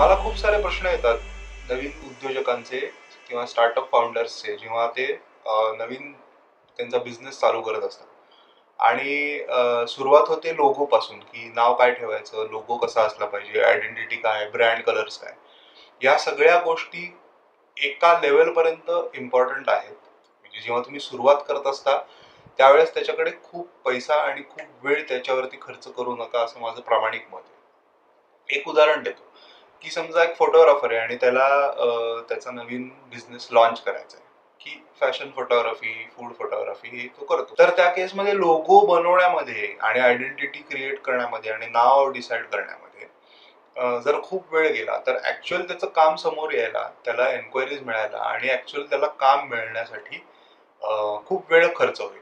मला खूप सारे प्रश्न येतात नवीन उद्योजकांचे किंवा स्टार्टअप फाउंडर्सचे, जेव्हा ते नवीन त्यांचा बिझनेस चालू करत असतात. आणि सुरुवात होते लोगो पासून, की नाव काय ठेवायचं, लोगो कसा असला पाहिजे, आयडेंटिटी काय, ब्रँड कलर्स काय. या सगळ्या गोष्टी एका लेवलपर्यंत इम्पॉर्टंट आहेत. म्हणजे जेव्हा तुम्ही सुरुवात करत असता त्यावेळेस त्याच्याकडे खूप पैसा आणि खूप वेळ त्याच्यावरती खर्च करू नका, असं माझं प्रामाणिक मत आहे. एक उदाहरण देतो, की समजा एक फोटोग्राफर आहे आणि त्याला त्याचा नवीन बिझनेस लॉन्च करायचा आहे, की फॅशन फोटोग्राफी, फूड फोटोग्राफी हे तो करतो. तर त्या केसमध्ये लोगो बनवण्यामध्ये आणि आयडेंटिटी क्रिएट करण्यामध्ये आणि नाव डिसाईड करण्यामध्ये जर खूप वेळ गेला तर ऍक्च्युअल त्याचं काम समोर यायला, त्याला एन्क्वायरीज मिळायला आणि ऍक्च्युअल त्याला काम मिळण्यासाठी खूप वेळ खर्च होईल.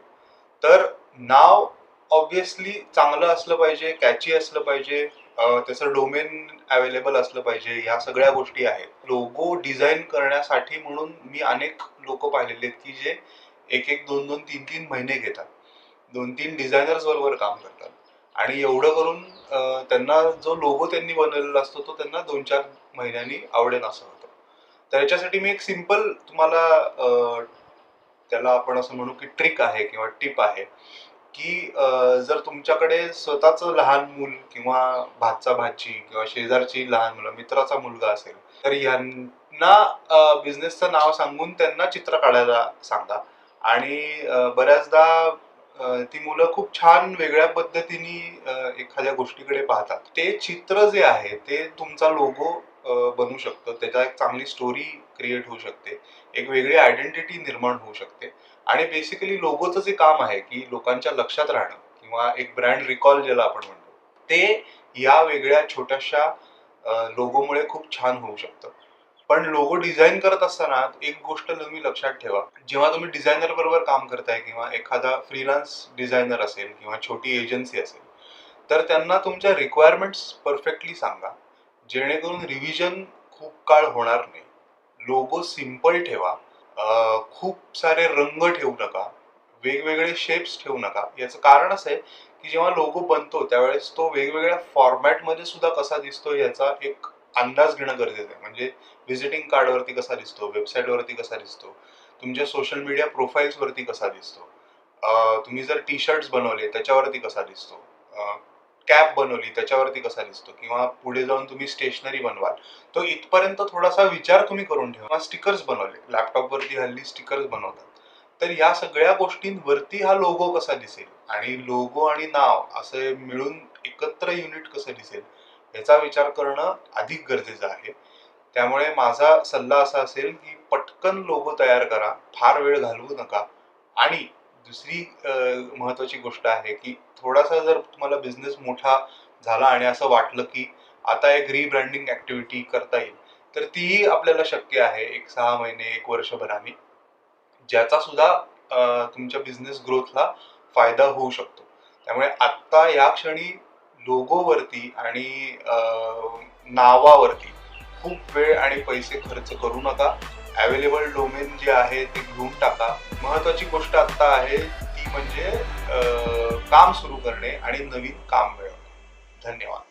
तर नाव ऑब्विसली चांगलं असलं पाहिजे, कॅची असलं पाहिजे, त्याचं डोमेन अवेलेबल असलं पाहिजे. ह्या सगळ्या गोष्टी आहेत. लोगो डिझाईन करण्यासाठी म्हणून मी अनेक लोक पाहिलेले आहेत की जे एक एक दोन दोन तीन तीन महिने घेतात, दोन तीन डिझायनर्स बरोबर काम करतात आणि एवढं करून त्यांना जो लोगो त्यांनी बनवलेला असतो तो त्यांना 2-4 महिन्यांनी आवडेल असं होतं. तर याच्यासाठी मी एक सिंपल तुम्हाला त्याला आपण असं म्हणू की ट्रिक आहे किंवा टिप आहे, की जर तुमच्याकडे स्वतःचं लहान मूल किंवा भाचा भाची किंवा शेजारची लहान मुलं, मित्राचा मुलगा असेल, तर यांना बिझनेसचं नाव सांगून त्यांना चित्र काढायला सांगा. आणि बऱ्याचदा ती मुलं खूप छान वेगळ्या पद्धतीने एखाद्या गोष्टीकडे पाहतात. ते चित्र जे आहे ते तुमचा लोगो बनू शकतं, त्याच्या एक चांगली स्टोरी क्रिएट होऊ शकते, एक वेगळी आयडेंटिटी निर्माण होऊ शकते. आणि बेसिकली लोगोचं जे काम आहे की लोकांच्या लक्षात राहणं किंवा एक ब्रँड रिकॉल ज्याला आपण म्हणतो, ते या वेगळ्या छोट्याशा लोगोमुळे खूप छान होऊ शकतं. पण लोगो डिझाईन करत असताना एक गोष्ट तुम्ही लक्षात ठेवा, जेव्हा तुम्ही डिझायनर बरोबर काम करताय किंवा एखादा फ्रीलान्स डिझायनर असेल किंवा छोटी एजन्सी असेल, तर त्यांना तुमच्या रिक्वायरमेंट्स परफेक्टली सांगा, जेणेकरून रिव्हिजन खूप काळ होणार नाही. लोगो सिंपल ठेवा, खूप सारे रंग ठेवू नका, वेगवेगळे शेप्स ठेवू नका. याचं कारण असं आहे की जेव्हा लोगो बनतो त्यावेळेस तो वेगवेगळ्या फॉर्मॅटमध्ये सुद्धा कसा दिसतो याचा एक अंदाज घेणं गरजेचं आहे. म्हणजे व्हिजिटिंग कार्डवरती कसा दिसतो, वेबसाईटवरती कसा दिसतो, तुमच्या सोशल मीडिया प्रोफाईल्सवरती कसा दिसतो, तुम्ही जर टी शर्ट्स बनवले त्याच्यावरती कसा दिसतो, कॅप बनवली त्याच्यावरती कसा दिसतो, किंवा पुढे जाऊन तुम्ही स्टेशनरी बनवाल तो इथपर्यंत थोडासा विचार तुम्ही करून ठेवा. स्टिकर्स बनवले, लॅपटॉपवरती हल्ली स्टिकर्स बनवतात, तर या सगळ्या गोष्टींवरती हा लोगो कसा दिसेल आणि लोगो आणि नाव असे मिळून एकत्र युनिट कसं दिसेल याचा विचार करणं अधिक गरजेचं आहे. त्यामुळे माझा सल्ला असा असेल की पटकन लोगो तयार करा, फार वेळ घालवू नका. आणि दुसरी महत्वाची गोष्ट आहे की थोडासा जर तुम्हाला बिझनेस मोठा झाला आणि असं वाटलं की आता एक रिब्रँडिंग ऍक्टिव्हिटी करता येईल, तर तीही आपल्याला शक्य आहे एक 6 महिने, एक वर्षभराने, ज्याचा सुद्धा तुमच्या बिझनेस ग्रोथला फायदा होऊ शकतो. त्यामुळे आत्ता या क्षणी लोगोवरती आणि नावावरती खूप वेळ आणि पैसे खर्च करू नका. अवेलेबल डोमेन जे आहे ते घेऊन टाका. महत्वाची गोष्ट आत्ता आहे ती म्हणजे काम सुरू करणे आणि नवीन काम मिळवणे. धन्यवाद.